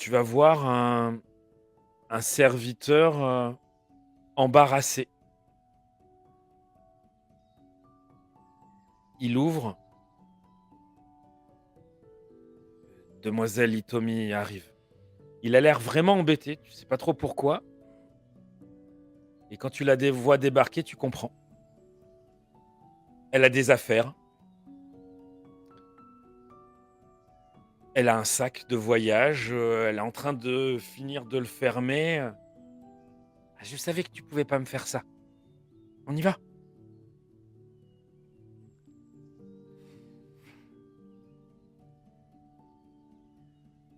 tu vas voir un serviteur, embarrassé. Il ouvre, demoiselle Hitomi arrive. Il a l'air vraiment embêté, tu sais pas trop pourquoi et quand tu la vois débarquer, tu comprends. Elle a des affaires, elle a un sac de voyage, elle est en train de finir de le fermer. «Ah, je savais que tu pouvais pas me faire ça. On y va?»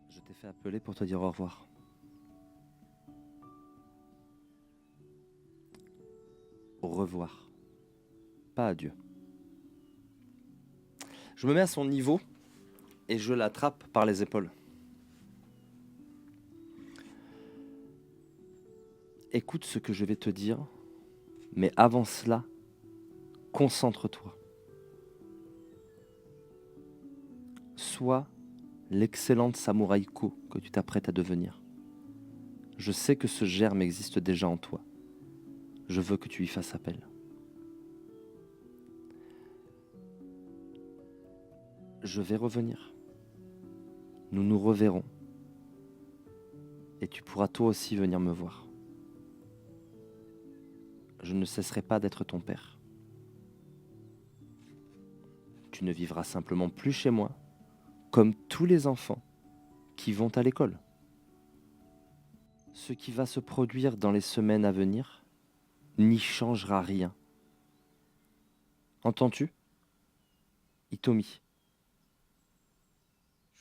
Je t'ai fait appeler pour te dire au revoir. Au revoir. Pas adieu. Je me mets à son niveau et je l'attrape par les épaules. Écoute ce que je vais te dire, mais avant cela, concentre-toi. Sois l'excellente samouraï Ko que tu t'apprêtes à devenir. Je sais que ce germe existe déjà en toi. Je veux que tu y fasses appel. Je vais revenir. Nous nous reverrons. Et tu pourras toi aussi venir me voir. Je ne cesserai pas d'être ton père. Tu ne vivras simplement plus chez moi, comme tous les enfants qui vont à l'école. Ce qui va se produire dans les semaines à venir n'y changera rien. Entends-tu, Hitomi?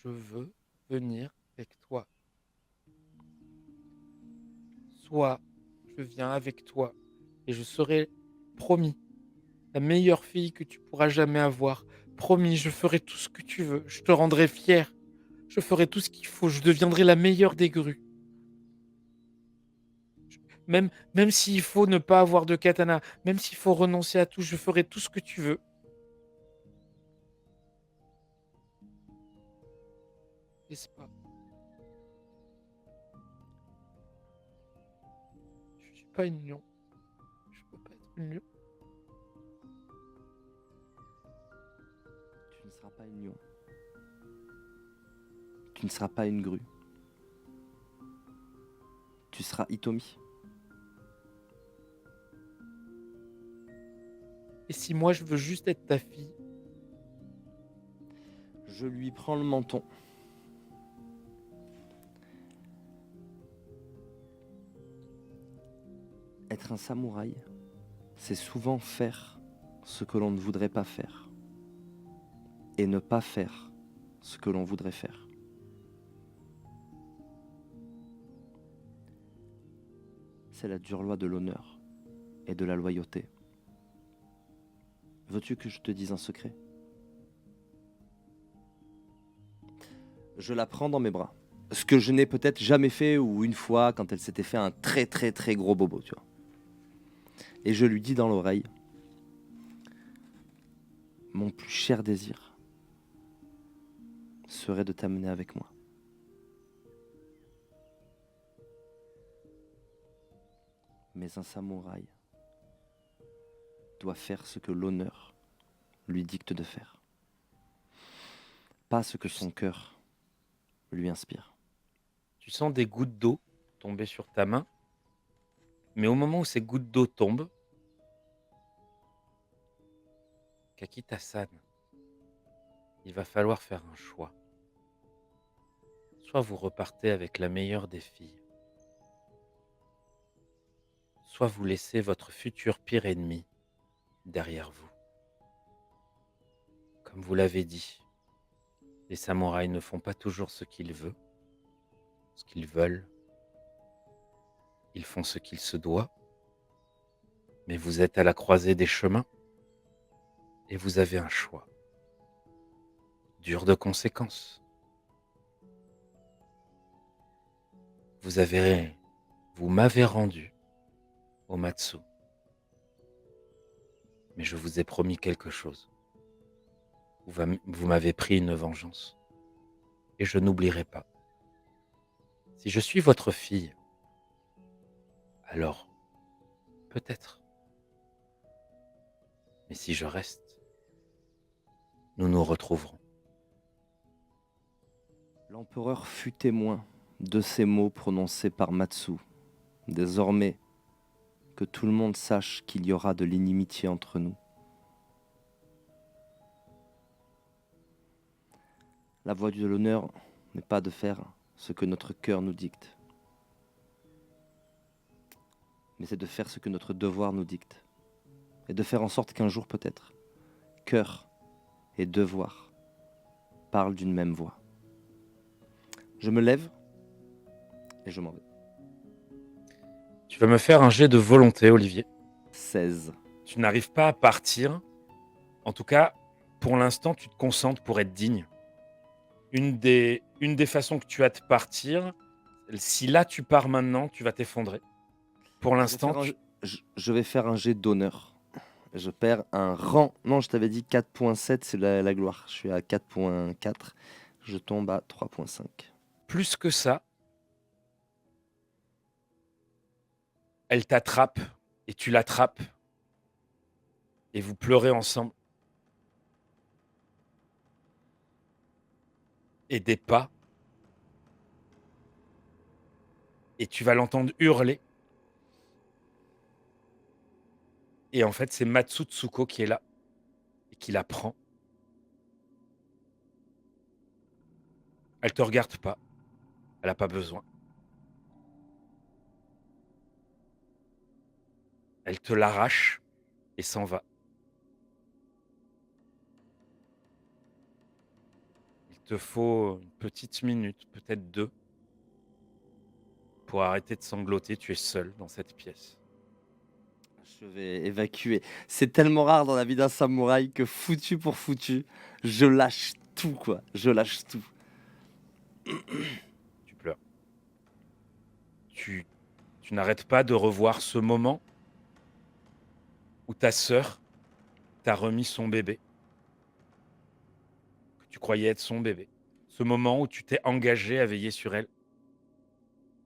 «Je veux venir avec toi. Soit je viens avec toi et je serai, promis, la meilleure fille que tu pourras jamais avoir. Promis, je ferai tout ce que tu veux. Je te rendrai fier. Je ferai tout ce qu'il faut. Je deviendrai la meilleure des grues. Même s'il faut ne pas avoir de katana, même s'il faut renoncer à tout, je ferai tout ce que tu veux. N'est-ce pas? Je suis pas une lion. Je peux pas être une lion. Tu ne seras pas une lion. Tu ne seras pas une grue. Tu seras Hitomi. Et si moi je veux juste être ta fille, Je lui prends le menton. Être un samouraï, c'est souvent faire ce que l'on ne voudrait pas faire. Et ne pas faire ce que l'on voudrait faire. C'est la dure loi de l'honneur et de la loyauté. Veux-tu que je te dise un secret? Je la prends dans mes bras. Ce que je n'ai peut-être jamais fait ou une fois quand elle s'était fait un très très très gros bobo, tu vois. Et je lui dis dans l'oreille, mon plus cher désir serait de t'amener avec moi. Mais un samouraï doit faire ce que l'honneur lui dicte de faire, pas ce que tu, son cœur lui inspire. tu sens des gouttes d'eau tomber sur ta main, mais au moment où ces gouttes d'eau tombent, Kakita-san, il va falloir faire un choix. Soit vous repartez avec la meilleure des filles, soit vous laissez votre futur pire ennemi derrière vous. Comme vous l'avez dit, les samouraïs ne font pas toujours ce qu'ils veulent. Ils font ce qu'il se doit. Mais vous êtes à la croisée des chemins et vous avez un choix. Dur de conséquences. Vous m'avez rendu au Matsu. Mais je vous ai promis quelque chose. Vous m'avez pris une vengeance. Et je n'oublierai pas. Si je suis votre fille, alors peut-être. Mais si je reste, nous nous retrouverons. L'empereur fut témoin de ces mots prononcés par Matsu. Désormais, que tout le monde sache qu'il y aura de l'inimitié entre nous. La voie de l'honneur n'est pas de faire ce que notre cœur nous dicte, mais c'est de faire ce que notre devoir nous dicte, et de faire en sorte qu'un jour peut-être, cœur et devoir parlent d'une même voix. Je me lève et je m'en vais. Tu vas me faire un jet de volonté, Olivier. 16. Tu n'arrives pas à partir. En tout cas, pour l'instant, tu te concentres pour être digne. Une des façons que tu as de partir, si là tu pars maintenant, tu vas t'effondrer. Pour l'instant, Je vais faire un jet d'honneur. Je perds un rang. Non, je t'avais dit 4.7, c'est la gloire. Je suis à 4.4. Je tombe à 3.5. plus que ça, elle t'attrape et tu l'attrapes et vous pleurez ensemble. Et des pas. Et tu vas l'entendre hurler. Et en fait, c'est Matsutsuko qui est là et qui la prend. Elle te regarde pas. Elle n'a pas besoin. Elle te l'arrache et s'en va. Il te faut une petite minute, peut-être 2, pour arrêter de sangloter. Tu es seul dans cette pièce. Je vais évacuer. C'est tellement rare dans la vie d'un samouraï que foutu pour foutu, je lâche tout, quoi. Je lâche tout. Tu pleures. Tu n'arrêtes pas de revoir ce moment où ta sœur t'a remis son bébé, que tu croyais être son bébé. Ce moment où tu t'es engagé à veiller sur elle.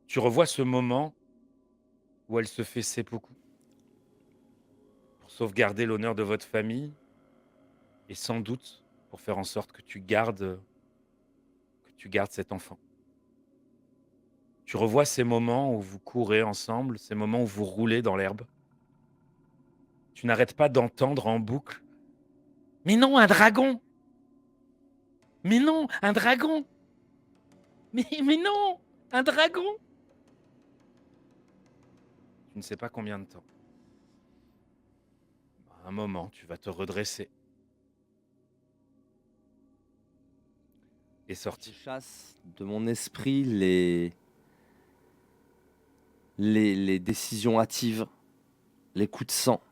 Tu revois ce moment où elle se fait seppuku pour sauvegarder l'honneur de votre famille et sans doute pour faire en sorte que tu gardes cet enfant. Tu revois ces moments où vous courez ensemble, ces moments où vous roulez dans l'herbe. Tu n'arrêtes pas d'entendre en boucle: mais non, un dragon! Mais non, un dragon! Mais non, un dragon! Tu ne sais pas combien de temps. À un moment, tu vas te redresser et Je sortir. chasse de mon esprit les décisions hâtives, les coups de sang,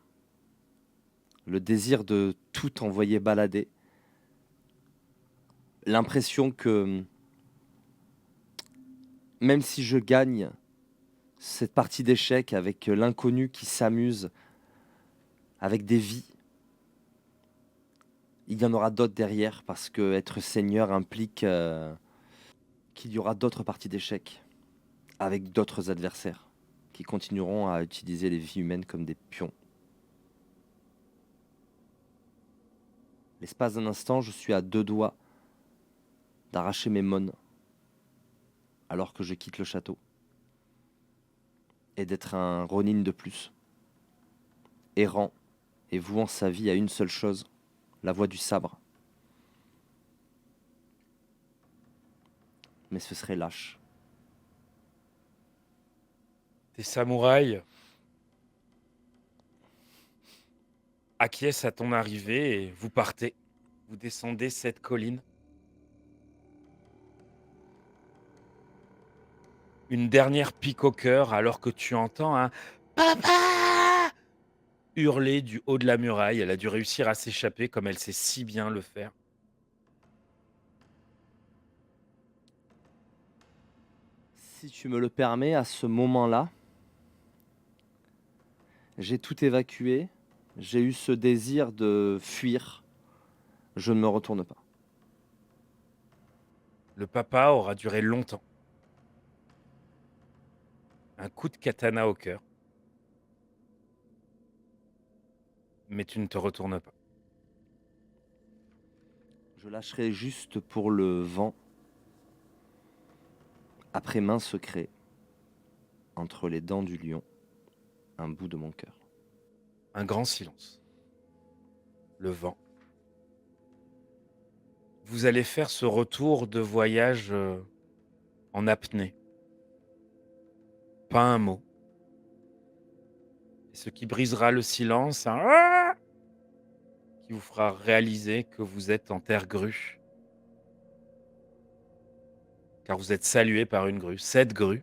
le désir de tout envoyer balader, l'impression que même si je gagne cette partie d'échecs avec l'inconnu qui s'amuse avec des vies, il y en aura d'autres derrière parce que être seigneur implique qu'il y aura d'autres parties d'échecs avec d'autres adversaires qui continueront à utiliser les vies humaines comme des pions. L'espace d'un instant, je suis à 2 doigts d'arracher mes mônes alors que je quitte le château et d'être un Ronin de plus, errant et vouant sa vie à une seule chose, la voie du sabre. Mais ce serait lâche. Tes samouraïs acquiescent à ton arrivée et vous partez. Vous descendez cette colline. Une dernière pique au cœur alors que tu entends un papa hurler du haut de la muraille. Elle a dû réussir à s'échapper comme elle sait si bien le faire. Si tu me le permets, à ce moment-là, j'ai tout évacué, j'ai eu ce désir de fuir, je ne me retourne pas. Le papa aura duré longtemps. un coup de katana au cœur. Mais tu ne te retournes pas. Je lâcherai juste pour le vent, après main secret, entre les dents du lion, un bout de mon cœur. Un grand silence. Le vent. Vous allez faire ce retour de voyage en apnée. Pas un mot. Et ce qui brisera le silence, un ah qui vous fera réaliser que vous êtes en terre grue. Car vous êtes salué par une grue. Cette grue.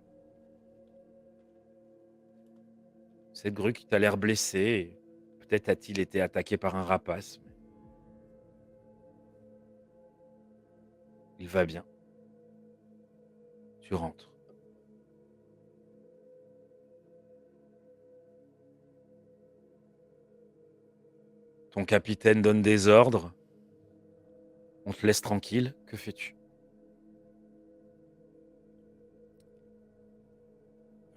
Cette grue qui t'a l'air blessée. Et peut-être a-t-il été attaqué par un rapace. Mais il va bien. Tu rentres. Ton capitaine donne des ordres. On te laisse tranquille. Que fais-tu?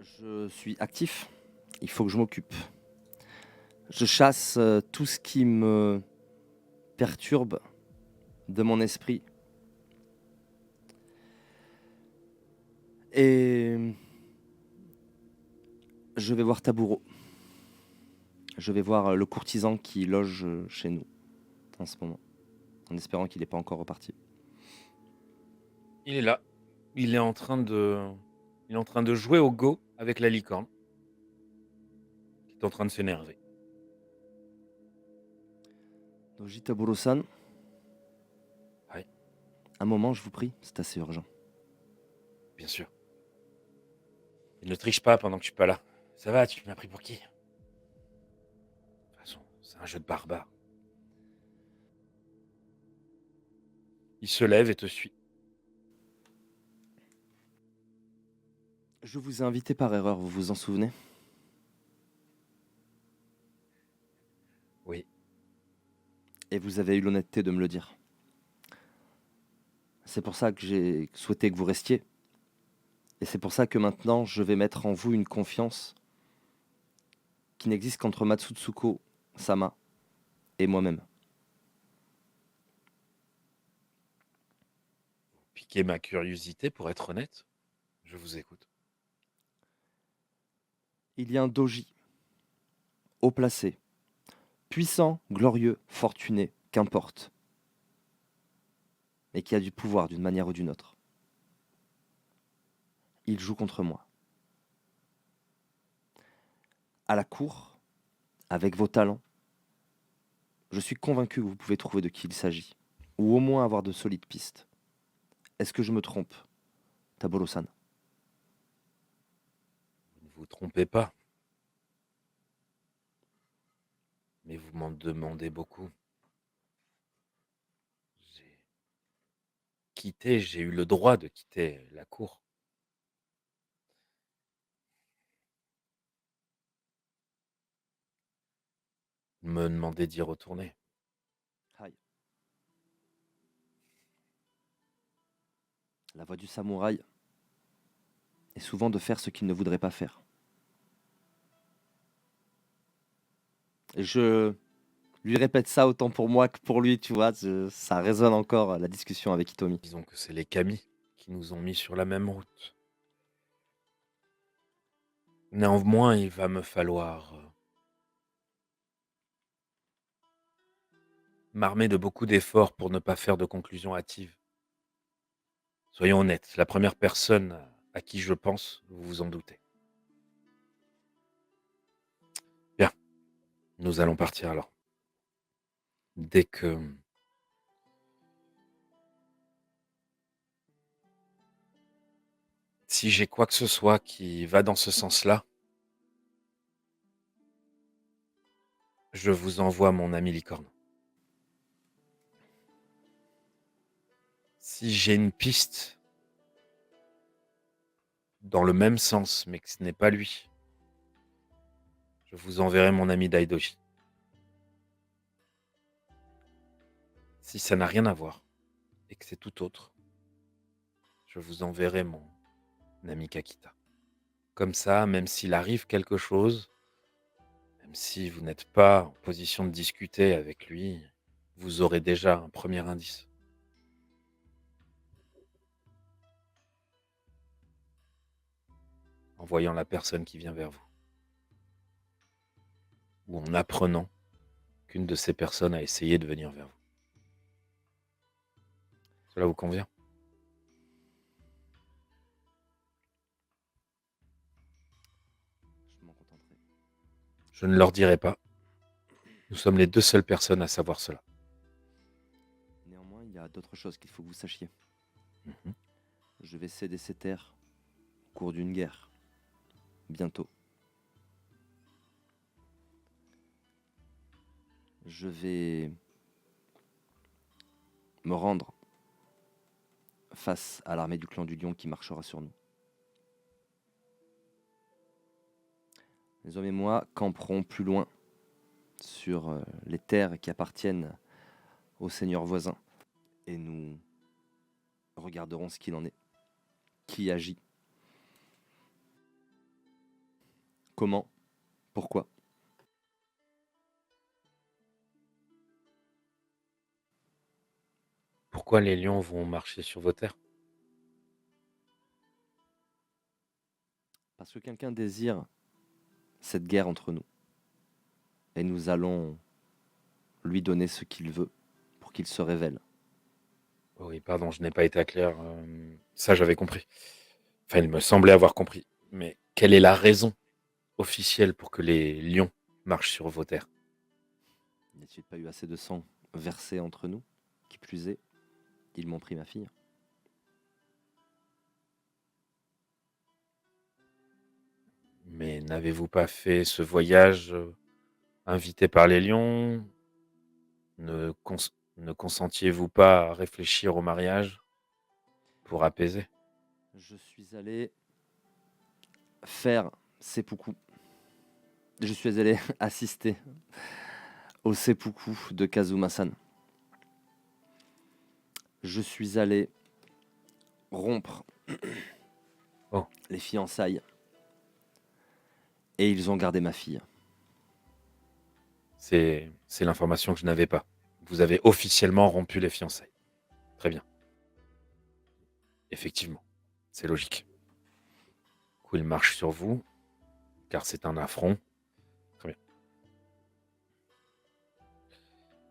Je suis actif, il faut que je m'occupe. Je chasse tout ce qui me perturbe de mon esprit. Et je vais voir Taburo. Je vais voir le courtisan qui loge chez nous en ce moment, en espérant qu'il n'est pas encore reparti. Il est là. Il est en train de jouer au go avec la licorne. Qui est en train de s'énerver. Doji Taburo-san, Ouais, un moment, je vous prie, c'est assez urgent. bien sûr. Il ne triche pas pendant que je suis pas là. Ça va, tu m'as pris pour qui? De toute façon, c'est un jeu de barbare. Il se lève et te suit. Je vous ai invité par erreur, vous vous en souvenez? Oui, Et vous avez eu l'honnêteté de me le dire. C'est pour ça que j'ai souhaité que vous restiez. Et c'est pour ça que maintenant, je vais mettre en vous une confiance qui n'existe qu'entre Matsutsuko Sama et moi-même. piquez ma curiosité pour être honnête. Je vous écoute. Il y a un doji, haut placé, puissant, glorieux, fortuné, qu'importe, mais qui a du pouvoir d'une manière ou d'une autre. Il joue contre moi. À la cour, avec vos talents, je suis convaincu que vous pouvez trouver de qui il s'agit, ou au moins avoir de solides pistes. Est-ce que je me trompe, Taboro-san? Vous ne vous trompez pas, mais vous m'en demandez beaucoup. J'ai eu le droit de quitter la cour. Me demander d'y retourner. Aïe. La voix du samouraï est souvent de faire ce qu'il ne voudrait pas faire. Je lui répète ça autant pour moi que pour lui, tu vois, ça résonne encore la discussion avec Hitomi. Disons que c'est les Kami qui nous ont mis sur la même route. Néanmoins, il va me falloir m'armer de beaucoup d'efforts pour ne pas faire de conclusions hâtives. Soyons honnêtes, la première personne à qui je pense, vous vous en doutez. Bien, nous allons partir alors. Dès que... Si j'ai quoi que ce soit qui va dans ce sens-là, je vous envoie mon ami licorne. Si j'ai une piste dans le même sens, mais que ce n'est pas lui, je vous enverrai mon ami Daidoji. Si ça n'a rien à voir et que c'est tout autre, je vous enverrai mon ami Kakita. comme ça, même s'il arrive quelque chose, même si vous n'êtes pas en position de discuter avec lui, vous aurez déjà un premier indice en voyant la personne qui vient vers vous ou en apprenant qu'une de ces personnes a essayé de venir vers vous. Cela vous convient? Je m'en contenterai. Je ne leur dirai pas. Nous sommes les deux seules personnes à savoir cela. Néanmoins, il y a d'autres choses qu'il faut que vous sachiez. Mhm. Je vais céder ces terres au cours d'une guerre. Bientôt. Je vais me rendre face à l'armée du clan du lion qui marchera sur nous. Les hommes et moi camperons plus loin sur les terres qui appartiennent aux seigneurs voisins et nous regarderons ce qu'il en est, qui agit, comment, pourquoi. Pourquoi les lions vont marcher sur vos terres? Parce que quelqu'un désire cette guerre entre nous et nous allons lui donner ce qu'il veut pour qu'il se révèle. Oh oui, pardon, je n'ai pas été clair. Ça, j'avais compris. Enfin, il me semblait avoir compris. Mais quelle est la raison officielle pour que les lions marchent sur vos terres? Il n'y a-t-il pas eu assez de sang versé entre nous? Qui plus est, ils m'ont pris ma fille. Mais n'avez-vous pas fait ce voyage invité par les lions? Ne consentiez-vous pas à réfléchir au mariage pour apaiser? Je suis allé faire seppuku. Je suis allé assister au seppuku de Kazuma-san. Je suis allé rompre Oh. les fiançailles et ils ont gardé ma fille. C'est l'information que je n'avais pas. Vous avez officiellement rompu les fiançailles. Très bien. Effectivement, c'est logique. Du coup, il marche sur vous, car c'est un affront. Très bien.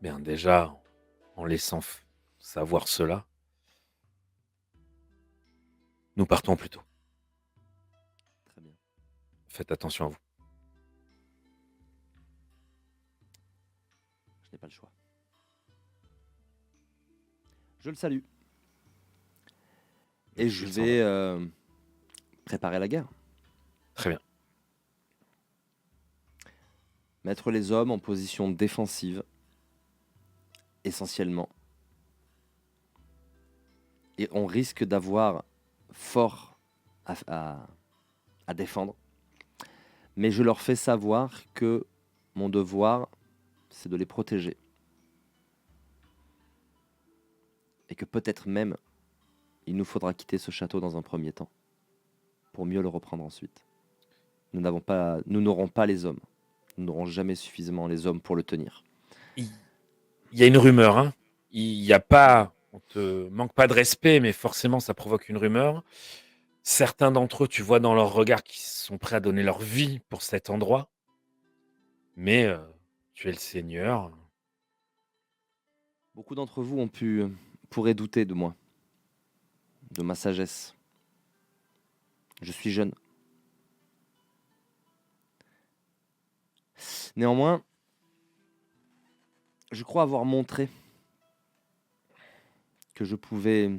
Bien, déjà, en laissant savoir cela, nous partons plus tôt. Très bien. Faites attention à vous. Je n'ai pas le choix. Je le salue. Et je Il s'en va. vais préparer la guerre. Très bien. Mettre les hommes en position défensive, essentiellement. Et on risque d'avoir fort à défendre. Mais je leur fais savoir que mon devoir, c'est de les protéger. Et que peut-être même, il nous faudra quitter ce château dans un premier temps, pour mieux le reprendre ensuite. Nous n'aurons pas les hommes. Nous n'aurons jamais suffisamment les hommes pour le tenir. Il y a une rumeur, hein. Il n'y a pas... On te manque pas de respect, mais forcément, ça provoque une rumeur. Certains d'entre eux, tu vois dans leur regard qu'ils sont prêts à donner leur vie pour cet endroit. Mais tu es le Seigneur. Beaucoup d'entre vous pourraient douter de moi, de ma sagesse. Je suis jeune. Néanmoins, je crois avoir montré que je pouvais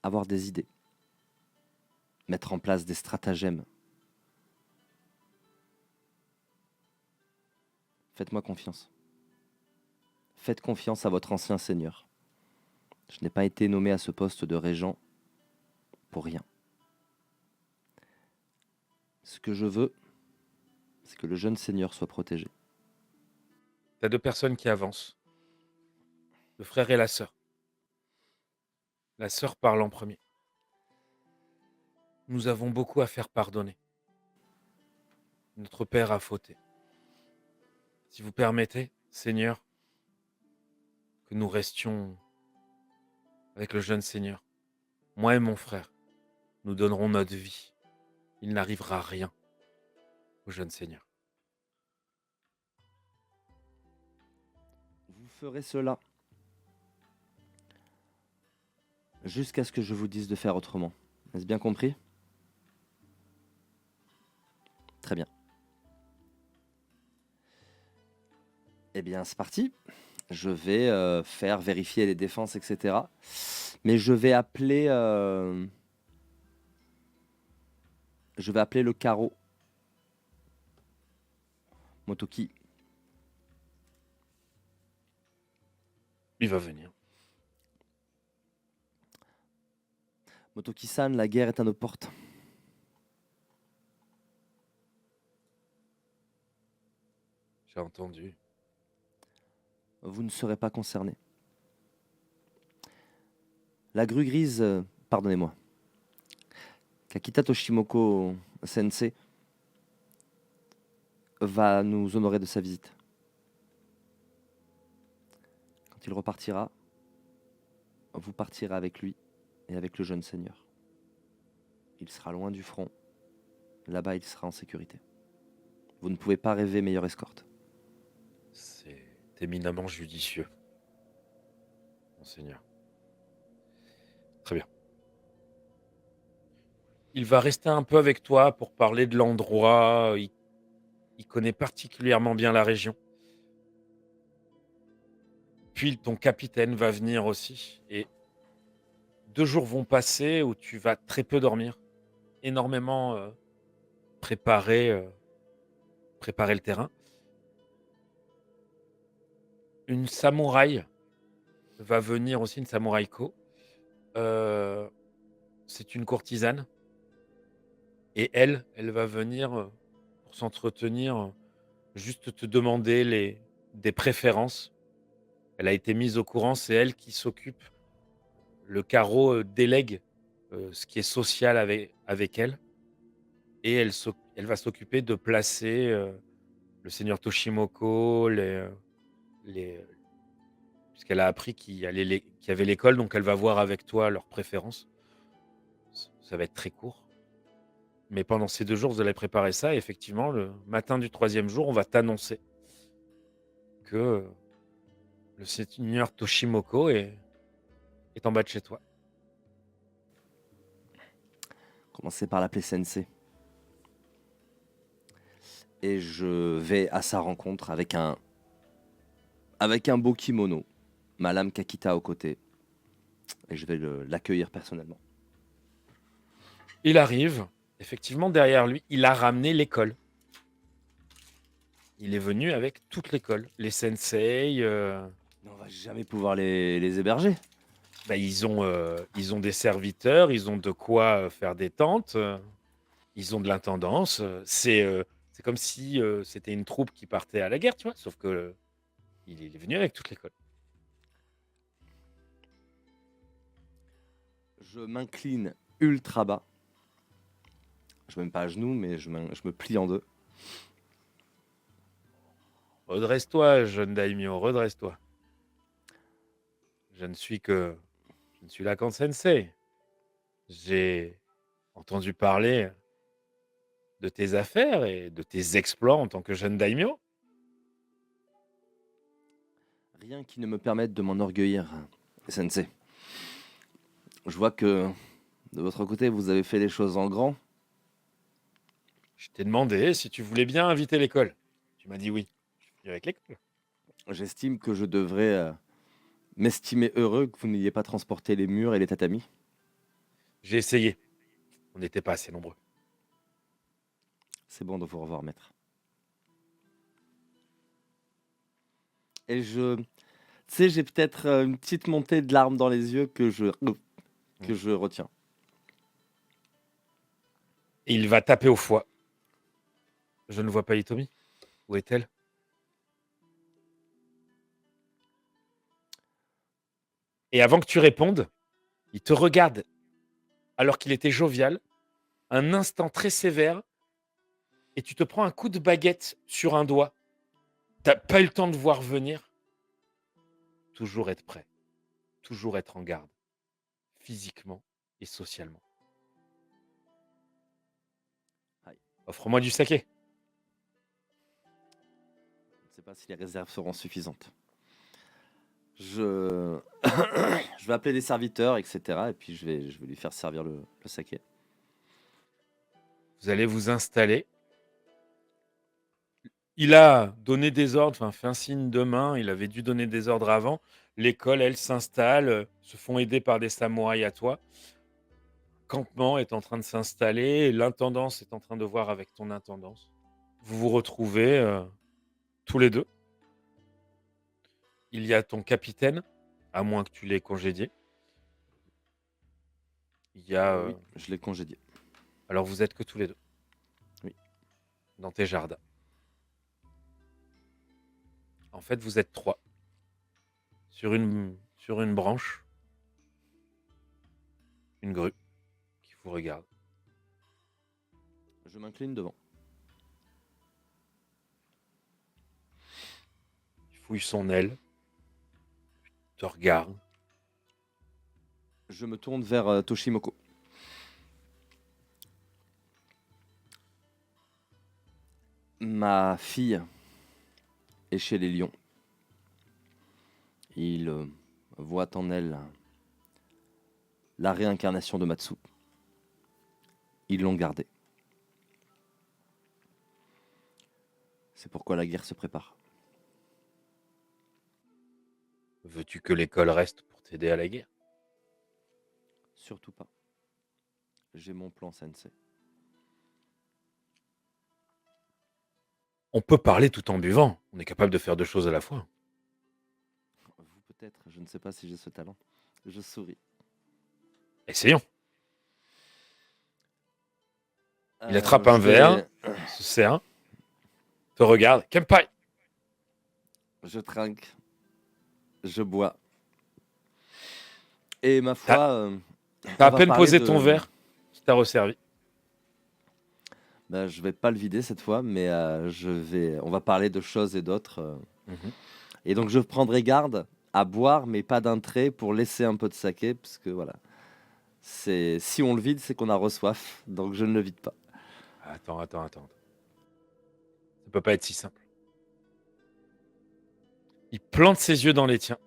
avoir des idées, mettre en place des stratagèmes. Faites-moi confiance. Faites confiance à votre ancien seigneur. Je n'ai pas été nommé à ce poste de régent pour rien. Ce que je veux, c'est que le jeune seigneur soit protégé. Tu as deux personnes qui avancent. Le frère et la sœur. La sœur parle en premier. Nous avons beaucoup à faire pardonner. Notre père a fauté. Si vous permettez, Seigneur, que nous restions avec le jeune Seigneur, moi et mon frère, nous donnerons notre vie. Il n'arrivera rien au jeune Seigneur. Vous ferez cela jusqu'à ce que je vous dise de faire autrement. Est-ce bien compris? Très bien. Eh bien, c'est parti. Je vais faire vérifier les défenses, etc. Mais je vais appeler le carreau. Motoki. Il va venir. Motoki-san, la guerre est à nos portes. J'ai entendu. Vous ne serez pas concerné. La grue grise, pardonnez-moi. Kakita Toshimoko Sensei va nous honorer de sa visite. Quand il repartira, vous partirez avec lui et avec le jeune seigneur. Il sera loin du front. Là-bas, il sera en sécurité. Vous ne pouvez pas rêver meilleure escorte. C'est éminemment judicieux, monseigneur. Très bien. Il va rester un peu avec toi pour parler de l'endroit. Il connaît particulièrement bien la région. Puis ton capitaine va venir aussi. Et 2 jours vont passer où tu vas très peu dormir. Énormément préparer le terrain. Une samouraï va venir aussi, une samouraïko. C'est une courtisane. Et elle va venir pour s'entretenir, juste te demander des préférences. Elle a été mise au courant, c'est elle qui s'occupe. Le carreau délègue ce qui est social avec elle. Et elle va s'occuper de placer le seigneur Toshimoko, les, puisqu'elle a appris qu'il y avait l'école, donc elle va voir avec toi leurs préférences. Ça va être très court. Mais pendant ces 2 jours, vous allez préparer ça. Et effectivement, le matin du 3e jour, on va t'annoncer que le seigneur Toshimoko est en bas de chez toi. Commencez par l'appeler Sensei. Et je vais à sa rencontre avec un beau kimono, ma lame Kakita aux côtés. Et je vais l'accueillir personnellement. Il arrive. Effectivement, derrière lui, il a ramené l'école. Il est venu avec toute l'école. Les sensei, Mais on va jamais pouvoir les héberger. bah, ils ont des serviteurs, ils ont de quoi faire des tentes, ils ont de l'intendance. C'est comme si c'était une troupe qui partait à la guerre, tu vois. Sauf que il est venu avec toute l'école. Je m'incline ultra bas. Je ne me mets pas à genoux, mais je me plie en deux. Redresse-toi, jeune daimyo, redresse-toi. Je ne suis là qu'en sensei. J'ai entendu parler de tes affaires et de tes exploits en tant que jeune daimyo. Rien qui ne me permette de m'enorgueillir, Sensei. Je vois que de votre côté, vous avez fait les choses en grand. Je t'ai demandé si tu voulais bien inviter l'école. Tu m'as dit oui. Je suis venu avec l'école. J'estime que je devrais m'estimer heureux que vous n'ayez pas transporté les murs et les tatamis. J'ai essayé. On n'était pas assez nombreux. C'est bon de vous revoir, maître. Et tu sais, j'ai peut-être une petite montée de larmes dans les yeux que je retiens. Et il va taper au foie. Je ne vois pas Hitomi. Où est-elle? Et avant que tu répondes, il te regarde alors qu'il était jovial. un instant très sévère et tu te prends un coup de baguette sur un doigt. T'as pas eu le temps de voir venir. Toujours être prêt, toujours être en garde, physiquement et socialement. Aïe. Offre-moi du saké. Je ne sais pas si les réserves seront suffisantes. Je... je vais appeler des serviteurs, etc. Et puis je vais lui faire servir le saké. Vous allez vous installer. Il a donné des ordres, enfin fait un signe de main, il avait dû donner des ordres avant. L'école, elle s'installe, se font aider par des samouraïs à toi. Campement est en train de s'installer, l'intendance est en train de voir avec ton intendance. Vous vous retrouvez tous les deux. Il y a ton capitaine, à moins que tu l'aies congédié. Il y a. Oui, je l'ai congédié. Alors vous êtes que tous les deux. Oui. Dans tes jardins. En fait, vous êtes trois. Sur une branche. Une grue qui vous regarde. Je m'incline devant. Il fouille son aile. Te regarde. Je me tourne vers Toshimoko. Ma fille est chez les lions. Il voit en elle la réincarnation de Matsu. Ils l'ont gardée. C'est pourquoi la guerre se prépare. Veux-tu que l'école reste pour t'aider à la guerre? Surtout pas. J'ai mon plan, Sensei. On peut parler tout en buvant. On est capable de faire deux choses à la fois. Vous peut-être, je ne sais pas si j'ai ce talent. Je souris. Essayons. Il attrape un verre, se sert, te regarde. Kenpai! Je trinque. Je bois. Et ma foi... T'as à peine posé ton verre qui t'a resservi. Ben, je vais pas le vider cette fois, mais on va parler de choses et d'autres. Et donc je prendrai garde à boire, mais pas d'un trait pour laisser un peu de saké, parce que voilà. Si on le vide, c'est qu'on a re-soif, donc je ne le vide pas. Attends. Ça peut pas être si simple. Il plante ses yeux dans les tiens.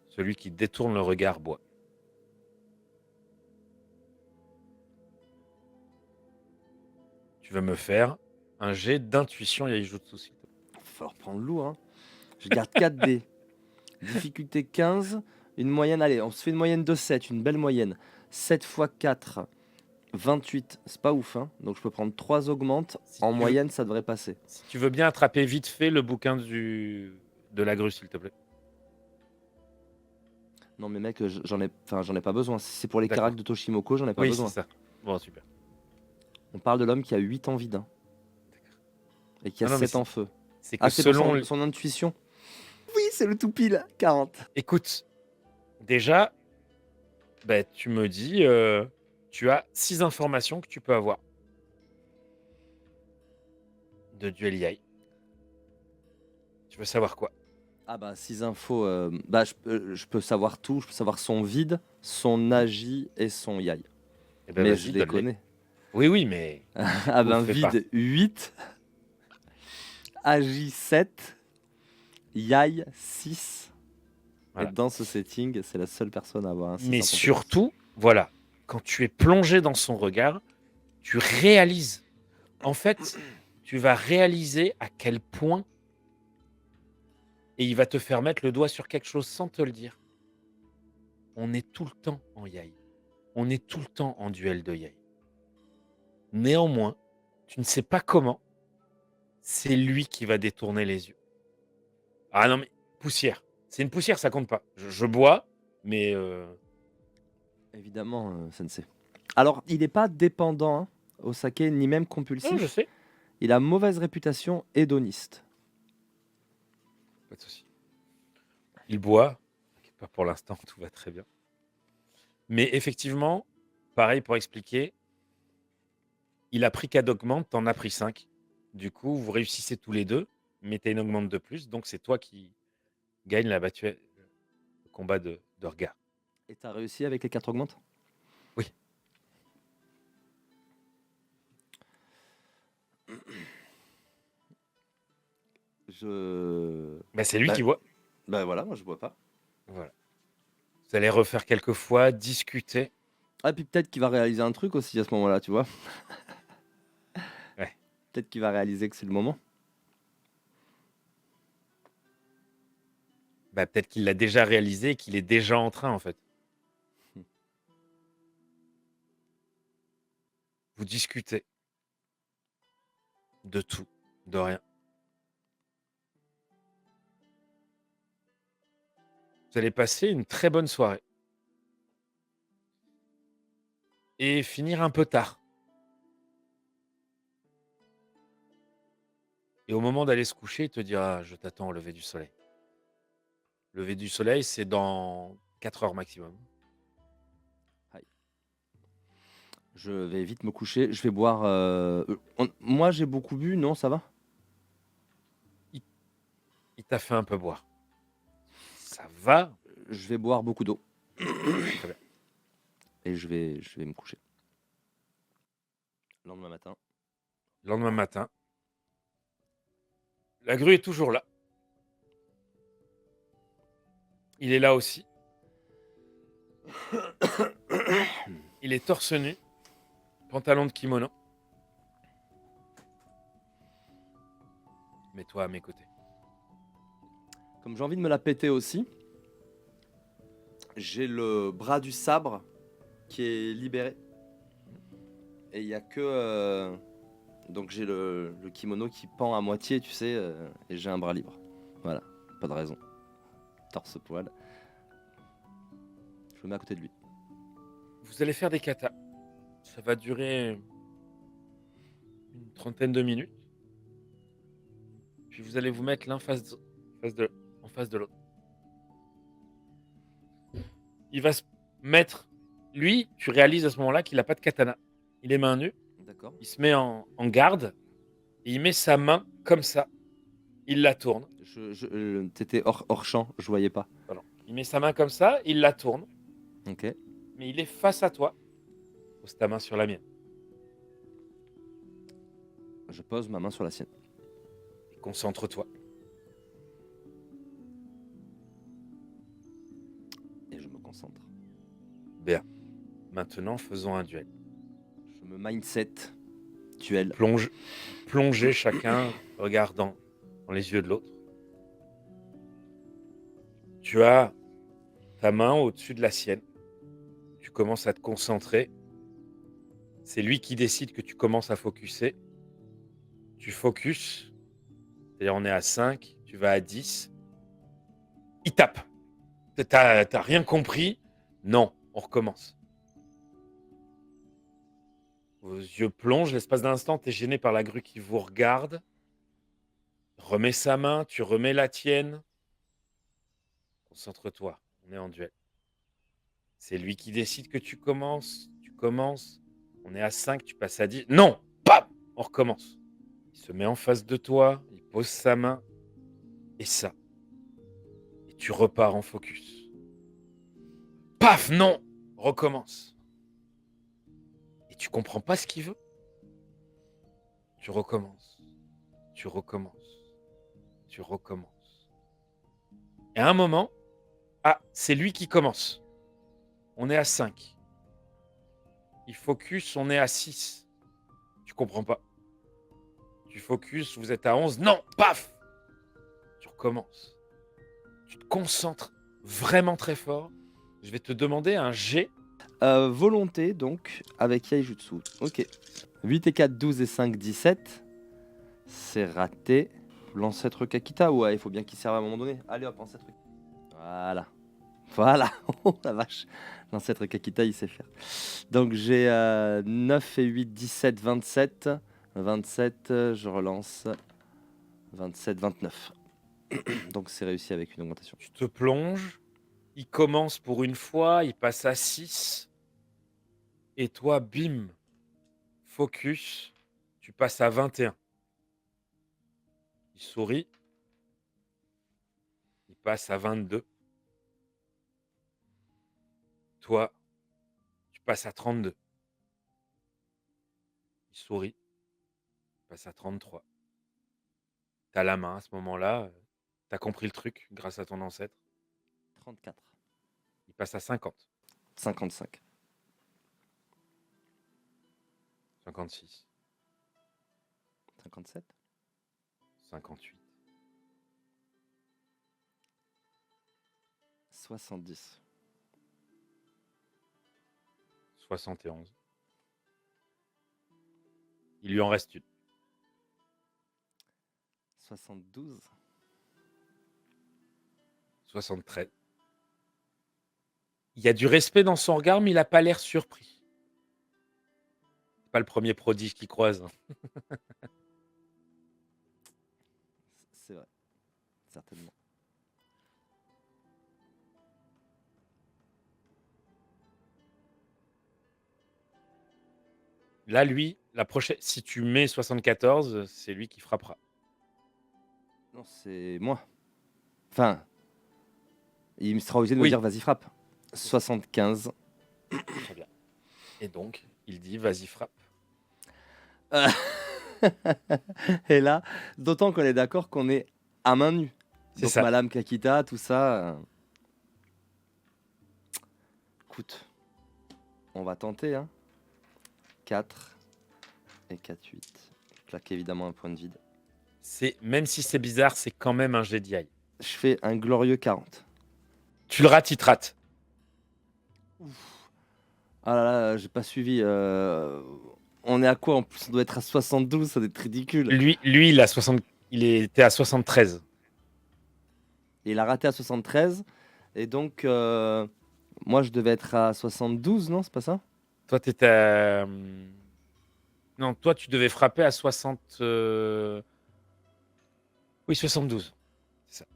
Celui qui détourne le regard boit. Tu vas me faire un jet d'intuition Yaijutsu, s'il te plaît. Il va falloir prendre lourd, hein. Je garde 4 dés. Difficulté 15, une moyenne, allez, on se fait une moyenne de 7, une belle moyenne. 7 x 4, 28, c'est pas ouf, hein. Donc je peux prendre 3 augmentes, en moyenne ça devrait passer. Si tu veux bien attraper vite fait le bouquin de la grue, s'il te plaît. Non mais mec, j'en ai pas besoin. Si c'est pour les caracs de Toshimoko, j'en ai pas besoin. Oui, c'est ça. Bon, super. On parle de l'homme qui a 8 en vide. Et qui a 7 en feu. C'est que selon son intuition. Oui, c'est le tout pile, 40. Écoute, déjà, bah, tu me dis, tu as 6 informations que tu peux avoir de Duel Yai. Tu veux savoir quoi? Ah bah 6 infos, bah je peux savoir tout, je peux savoir son vide, son agi et son yai. Eh ben, mais vas-y, je les donne-les. connais. Oui, mais... Ah ben vide 8, agi 7, yai 6. Voilà. Et dans ce setting, c'est la seule personne à avoir un 6. Mais surtout, voilà, quand tu es plongé dans son regard, tu réalises. En fait, tu vas réaliser à quel point... Et il va te faire mettre le doigt sur quelque chose sans te le dire. On est tout le temps en yai. On est tout le temps en duel de yai. Néanmoins, tu ne sais pas comment, c'est lui qui va détourner les yeux. Ah non, mais poussière. C'est une poussière, ça compte pas. Je bois, mais... Évidemment, Sensei. Alors, il n'est pas dépendant hein, au saké, ni même compulsif. Non, je sais. Il a mauvaise réputation hédoniste. Pas de souci. Il boit. Pas pour l'instant, tout va très bien. Mais effectivement, pareil pour expliquer, il a pris 4 augmentes, t'en as pris 5. Du coup, vous réussissez tous les 2, mais tu une augmente de plus, donc c'est toi qui gagne le combat de regard. Et t'as réussi avec les 4 augmentes? Oui. Je... Bah, c'est lui Bah, qui voit. bah voilà, moi je vois pas. Voilà. Vous allez refaire quelques fois, discuter. Ah, puis peut-être qu'il va réaliser un truc aussi à ce moment-là, tu vois. Ouais. Peut-être qu'il va réaliser que c'est le moment. Bah, peut-être qu'il l'a déjà réalisé et qu'il est déjà en train, en fait. Vous discutez de tout, de rien. Vous allez passer une très bonne soirée. Et finir un peu tard. Et au moment d'aller se coucher, il te dira: «Je t'attends au lever du soleil». Lever du soleil, c'est dans 4 heures maximum. Aïe. Je vais vite me coucher. Je vais boire. Moi j'ai beaucoup bu, non, ça va? Il t'a fait un peu boire. Ça va? Je vais boire beaucoup d'eau. Très bien. Et je vais me coucher. Lendemain matin. Lendemain matin, la grue est toujours là. Il est là aussi. Il est torse nu, pantalon de kimono. Mets-toi à mes côtés. Comme j'ai envie de me la péter aussi, j'ai le bras du sabre qui est libéré. Et il y a que. Donc j'ai le kimono qui pend à moitié, tu sais, et j'ai un bras libre. Voilà, pas de raison. Torse poil. Je me mets à côté de lui. Vous allez faire des katas. Ça va durer une trentaine de minutes. Puis vous allez vous mettre l'un en face de l'autre. Il va se mettre. Lui, tu réalises à ce moment-là qu'il n'a pas de katana. Il est main nue. D'accord. Il se met en garde. Et il met sa main comme ça. Il la tourne. T'étais hors champ, je voyais pas. Pardon. Il met sa main comme ça. Il la tourne. Ok. Mais il est face à toi. Pose ta main sur la mienne. Je pose ma main sur la sienne. Et concentre-toi. Et je me concentre. Bien. Maintenant, faisons un duel. Je me mindset. Duel. Plongez chacun, regardant dans les yeux de l'autre. Tu as ta main au-dessus de la sienne. Tu commences à te concentrer. C'est lui qui décide que tu commences à focuser. Tu focuses. C'est-à-dire, on est à 5, tu vas à 10. Il tape. T'as rien compris? Non, on recommence. Vos yeux plongent, l'espace d'un instant, tu es gêné par la grue qui vous regarde. Remets sa main, tu remets la tienne. Concentre-toi, on est en duel. C'est lui qui décide que tu commences. On est à 5, tu passes à 10. Non! Bam! On recommence. Il se met en face de toi, il pose sa main. Et ça. Et tu repars en focus. Paf! Non! Recommence. Et tu comprends pas ce qu'il veut. Tu recommences. Tu recommences. Tu recommences. Et à un moment, ah, c'est lui qui commence. On est à 5. Il focus, on est à 6. Tu comprends pas. Tu focus, vous êtes à 11. Non, paf! Tu recommences. Tu te concentres vraiment très fort. Je vais te demander un jet. Volonté, donc, avec Yaijutsu. Ok. 8 et 4, 12 et 5, 17. C'est raté. L'ancêtre Kakita, ouais, il faut bien qu'il serve à un moment donné. Allez hop, ancêtre. Voilà. Voilà. Oh la vache. L'ancêtre Kakita, il sait faire. Donc j'ai 9 et 8, 17, 27. 27, je relance. 27, 29. Donc c'est réussi avec une augmentation. Tu te plonges. Il commence pour une fois, il passe à 6. Et toi, bim, focus, tu passes à 21. Il sourit, il passe à 22. Toi, tu passes à 32. Il sourit, il passe à 33. T'as la main à ce moment-là, t'as compris le truc grâce à ton ancêtre. 34. Il passe à 50, 55. 56, 57. 58, 70. 71. Il lui en reste une. 72. 73. Il y a du respect dans son regard, mais il n'a pas l'air surpris. C'est pas le premier prodige qu'il croise, hein. C'est vrai. Certainement. Là, lui, la prochaine, si tu mets 74, c'est lui qui frappera. Non, c'est moi. Enfin, il me sera obligé de me Oui. dire vas-y frappe. 75. Très bien. Et donc, il dit vas-y, frappe. Et là, d'autant qu'on est d'accord qu'on est à main nue. C'est Donc ça. ma lame Kakita, tout ça. Écoute, on va tenter. Hein. 4 et 4, 8. Je claque évidemment un point de vide. Même si c'est bizarre, c'est quand même un jet d'IA. Je fais un glorieux 40. Tu le rates, il te rate. Ah là là, j'ai pas suivi. On est à quoi en plus? On doit être à 72, ça doit être ridicule. Lui il était à 73. Et il a raté à 73. Et donc, moi, je devais être à 72, non? C'est pas ça? Toi, t'étais à... Non, toi, tu devais frapper à 60... Oui, 72. C'est ça.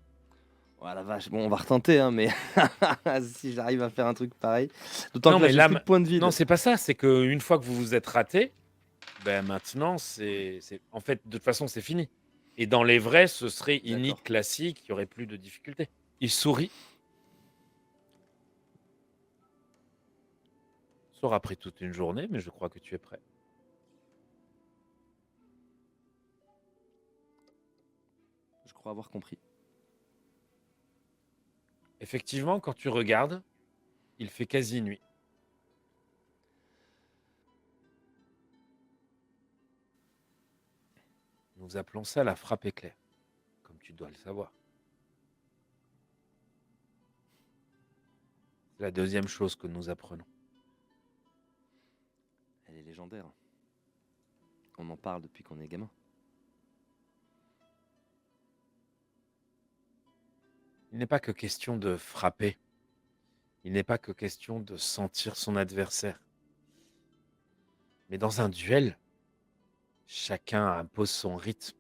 Oh la vache, bon, on va retenter, hein, mais si j'arrive à faire un truc pareil. D'autant Non, que là, mais j'ai là, plus de points de vide. non, c'est pas ça. C'est qu'une fois que vous vous êtes raté, ben maintenant, en fait, de toute façon, c'est fini. Et dans les vrais, ce serait init D'accord. classique, il n'y aurait plus de difficultés. Il sourit. Ça aura pris toute une journée, mais je crois que tu es prêt. Je crois avoir compris. Effectivement, quand tu regardes, il fait quasi nuit. Nous appelons ça la frappe éclair, comme tu dois le savoir. C'est la deuxième chose que nous apprenons. Elle est légendaire. On en parle depuis qu'on est gamin. Il n'est pas que question de frapper. Il n'est pas que question de sentir son adversaire. Mais dans un duel, chacun impose son rythme.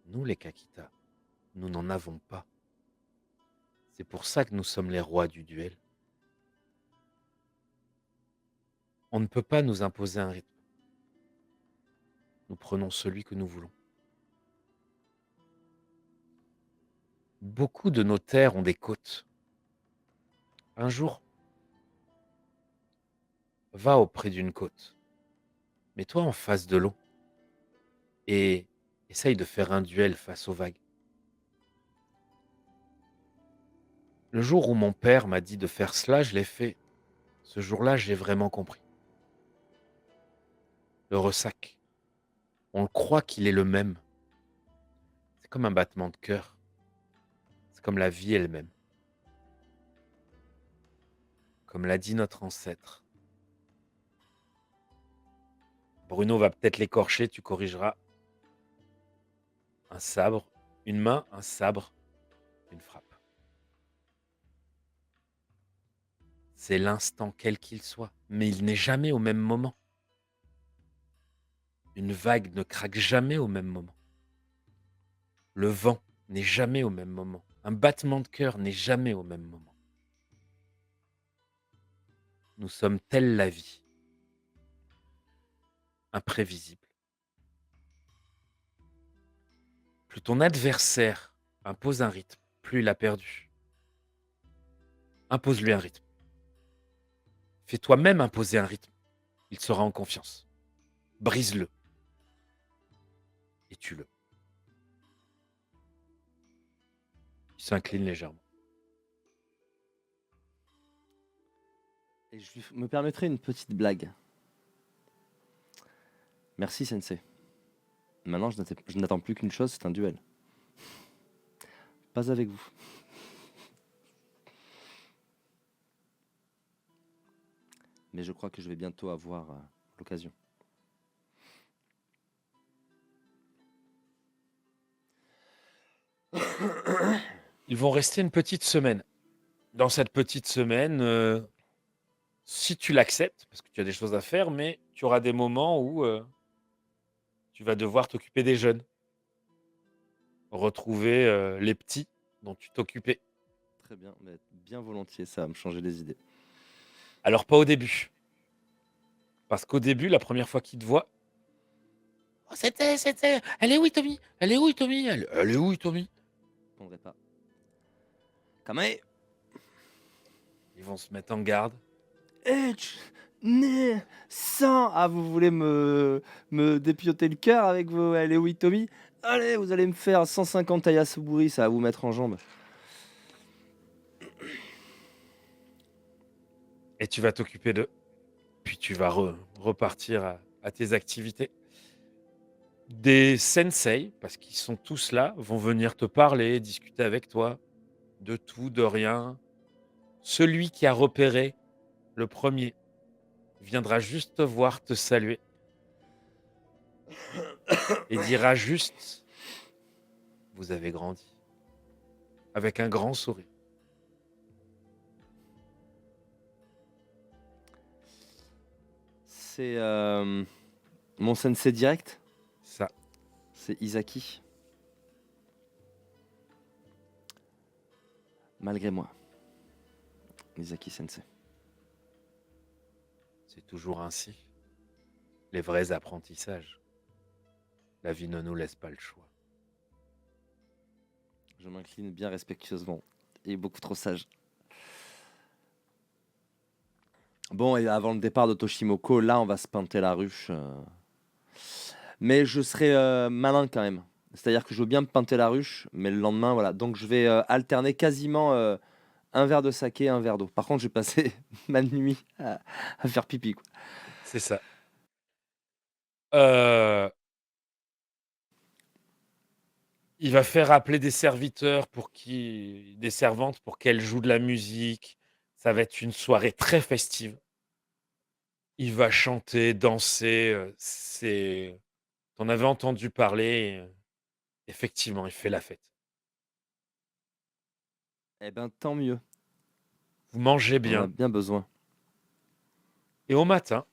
Nous, les Kakita, nous n'en avons pas. C'est pour ça que nous sommes les rois du duel. On ne peut pas nous imposer un rythme. Nous prenons celui que nous voulons. Beaucoup de nos terres ont des côtes. Un jour, va auprès d'une côte. Mets-toi en face de l'eau et essaye de faire un duel face aux vagues. Le jour où mon père m'a dit de faire cela, je l'ai fait. Ce jour-là, j'ai vraiment compris. Le ressac, on le croit qu'il est le même. C'est comme un battement de cœur. C'est comme la vie elle-même. Comme l'a dit notre ancêtre. Bruno va peut-être l'écorcher, tu corrigeras. Un sabre, une main, un sabre, une frappe. C'est l'instant quel qu'il soit, mais il n'est jamais au même moment. Une vague ne craque jamais au même moment. Le vent n'est jamais au même moment. Un battement de cœur n'est jamais au même moment. Nous sommes telle la vie. imprévisible. Plus ton adversaire impose un rythme, plus il a perdu. Impose-lui un rythme. Fais toi-même imposer un rythme. Il sera en confiance. Brise-le et tue-le. Il s'incline légèrement. Et me permettrai une petite blague. Merci, Sensei. Maintenant, je n'attends plus qu'une chose, c'est un duel. Pas avec vous. Mais je crois que je vais bientôt avoir l'occasion. Ils vont rester une petite semaine. Dans cette petite semaine, si tu l'acceptes, parce que tu as des choses à faire, mais tu auras des moments où tu vas devoir t'occuper des jeunes. Retrouver les petits dont tu t'occupais. Très bien, mais bien volontiers, ça va me changer les idées. Alors pas au début. Parce qu'au début, la première fois qu'ils te voient, oh, c'était, elle est où, Tommy? Elle est où, Tommy? Elle est où, Tommy? Je répondrai pas. Kamae. Ils vont se mettre en garde. Né 100. Ah, vous voulez me dépioter le cœur avec vos allez oui Tommy. Allez, vous allez me faire 150 Ayasuburi, ça va vous mettre en jambe. Et tu vas t'occuper d'eux. Puis tu vas repartir à tes activités. Des sensei, parce qu'ils sont tous là, vont venir te parler, discuter avec toi. De tout, de rien. Celui qui a repéré le premier viendra juste te voir, te saluer. Et dira juste, vous avez grandi. Avec un grand sourire. C'est mon sensei direct, Ça, c'est Izaki. Malgré moi. Izaki sensei. c'est toujours ainsi. Les vrais apprentissages. La vie ne nous laisse pas le choix. Je m'incline bien respectueusement. Il est beaucoup trop sage. Bon, et avant le départ de Toshimoko, là, on va se pinter la ruche. Mais je serai malin quand même. C'est-à-dire que je veux bien me pinter la ruche, mais le lendemain, voilà. Donc je vais alterner quasiment un verre de saké, un verre d'eau. Par contre, je vais passer ma nuit à faire pipi, quoi. C'est ça. Il va faire appeler des serviteurs des servantes pour qu'elles jouent de la musique. Ça va être une soirée très festive. Il va chanter, danser. T'en avais entendu parler. Effectivement, il fait la fête. Eh ben, tant mieux. Vous mangez On en a bien. bien besoin. Et au matin,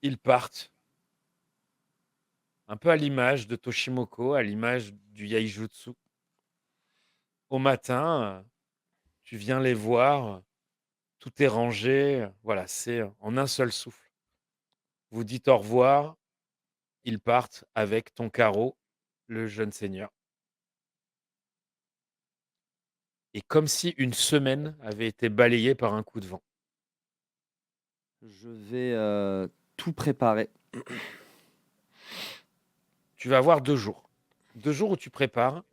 ils partent. Un peu à l'image de Toshimoko, à l'image du Yaijutsu. Au matin, tu viens les voir, tout est rangé. Voilà, c'est en un seul souffle. Vous dites au revoir, ils partent avec ton carreau, le jeune seigneur. Et comme si une semaine avait été balayée par un coup de vent. Je vais tout préparer. Tu vas avoir 2 jours. 2 jours où tu prépares.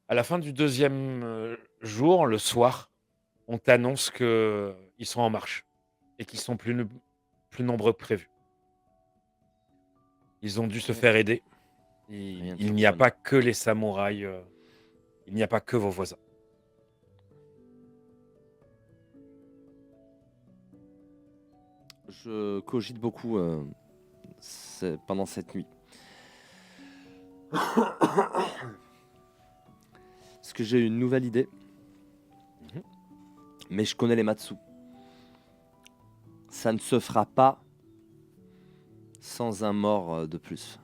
À la fin du deuxième jour, le soir, on t'annonce qu'ils sont en marche et qu'ils sont plus nombreux que prévu. Ils ont dû se faire aider. Rien de Il n'y a surprenant. pas que les samouraïs, il n'y a pas que vos voisins. Je cogite beaucoup pendant cette nuit. Parce que j'ai une nouvelle idée. Mhm. Mais je connais les Matsu. Ça ne se fera pas sans un mort de plus.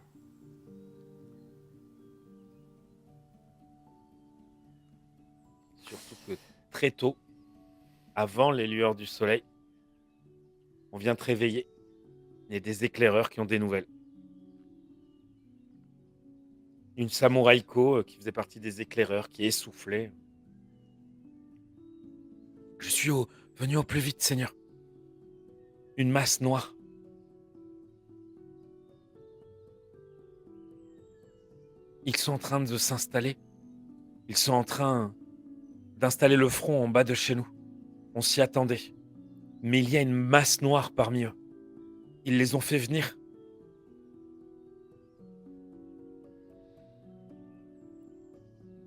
Surtout que très tôt, avant les lueurs du soleil, on vient te réveiller et des éclaireurs qui ont des nouvelles. Une samouraïko qui faisait partie des éclaireurs, qui essoufflait. Je suis venu au plus vite, Seigneur. Une masse noire. Ils sont en train de s'installer. Ils sont en train d'installer le front en bas de chez nous. On s'y attendait. Mais il y a une masse noire parmi eux. Ils les ont fait venir.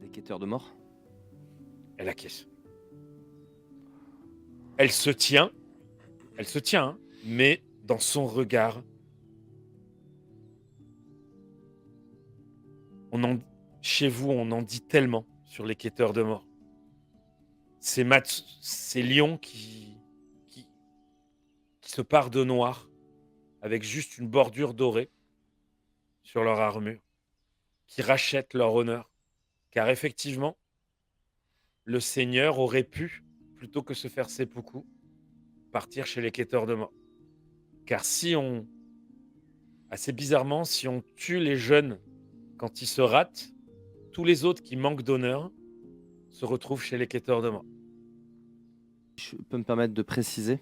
Des quêteurs de mort? Elle acquiesce. Elle se tient, hein, mais dans son regard, chez vous, on en dit tellement sur les quêteurs de mort. Ces lions qui se parent de noir, avec juste une bordure dorée sur leur armure, qui rachètent leur honneur. Car effectivement, le Seigneur aurait pu, plutôt que se faire seppuku, partir chez les quêteurs de mort. Car assez bizarrement, si on tue les jeunes quand ils se ratent, tous les autres qui manquent d'honneur se retrouvent chez les quêteurs de mort. Je peux me permettre de préciser.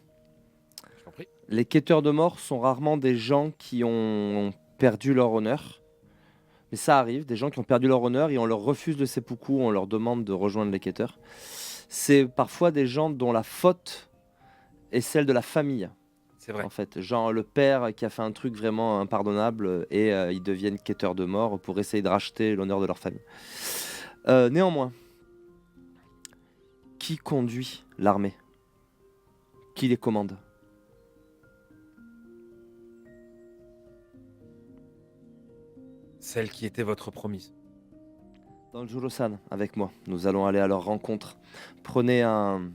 Je t'en prie. Les quêteurs de mort sont rarement des gens qui ont perdu leur honneur. Mais ça arrive, des gens qui ont perdu leur honneur et on leur refuse le seppuku, on leur demande de rejoindre les quêteurs. C'est parfois des gens dont la faute est celle de la famille. C'est vrai. En fait, genre le père qui a fait un truc vraiment impardonnable et ils deviennent quêteurs de mort pour essayer de racheter l'honneur de leur famille. Néanmoins, qui conduit l'armée? Qui les commande? Celle qui était votre promise. Dans le Jurosan, avec moi, nous allons aller à leur rencontre. Prenez un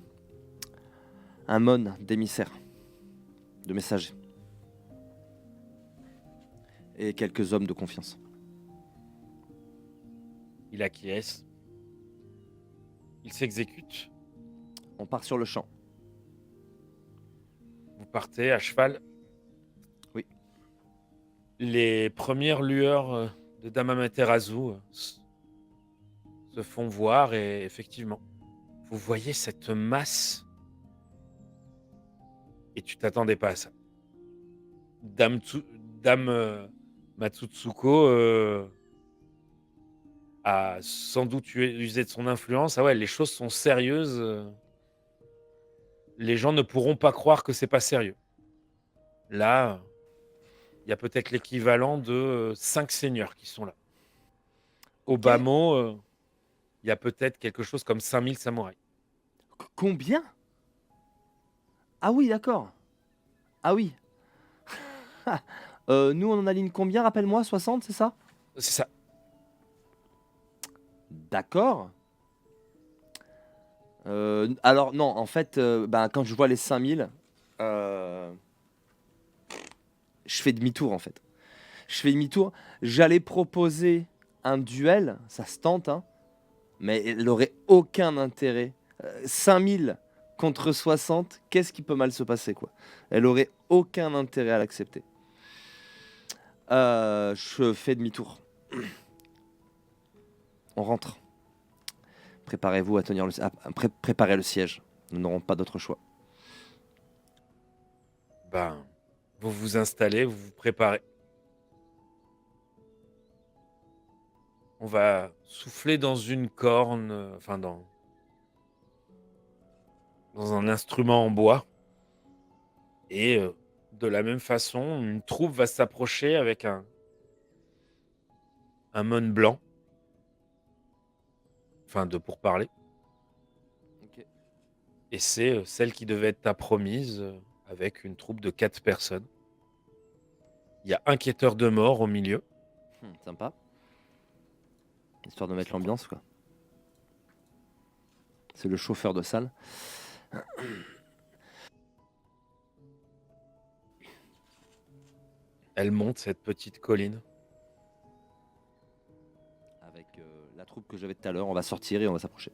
mon d'émissaire, de messager. Et quelques hommes de confiance. Il acquiesce. Il s'exécute. On part sur le champ. Vous partez à cheval. Oui. Les premières lueurs de Dame Amaterasu se font voir et effectivement, vous voyez cette masse et tu t'attendais pas à ça. Dame Matsutsuko a sans doute usé de son influence. Ah ouais, les choses sont sérieuses. Les gens ne pourront pas croire que c'est pas sérieux. Là, il y a peut-être l'équivalent de 5 seigneurs qui sont là. Au Ok. bas mot, il y a peut-être quelque chose comme 5000 samouraïs. Combien? Ah oui, d'accord. Ah oui. Nous, on en aligne combien? Rappelle-moi, 60, c'est ça? C'est ça. D'accord. Alors non, en fait, quand je vois les 5000, je fais demi-tour en fait. Je fais demi-tour. J'allais proposer un duel, ça se tente, hein, mais elle n'aurait aucun intérêt. 5000 contre 60, qu'est-ce qui peut mal se passer, quoi? Elle aurait aucun intérêt à l'accepter. Je fais demi-tour. On rentre. Préparez-vous à tenir préparez le siège. Nous n'aurons pas d'autre choix. Ben, vous vous installez, vous vous préparez. On va souffler dans une corne, enfin dans un instrument en bois. Et de la même façon, une troupe va s'approcher avec un mon blanc. Enfin, de pourparler. Ok. Et c'est celle qui devait être ta promise, avec une troupe de 4 personnes. Il y a un quêteur de mort au milieu. Sympa. Histoire de mettre l'ambiance, quoi. C'est le chauffeur de salle. Elle monte cette petite colline. Avec la troupe que j'avais tout à l'heure, on va sortir et on va s'approcher.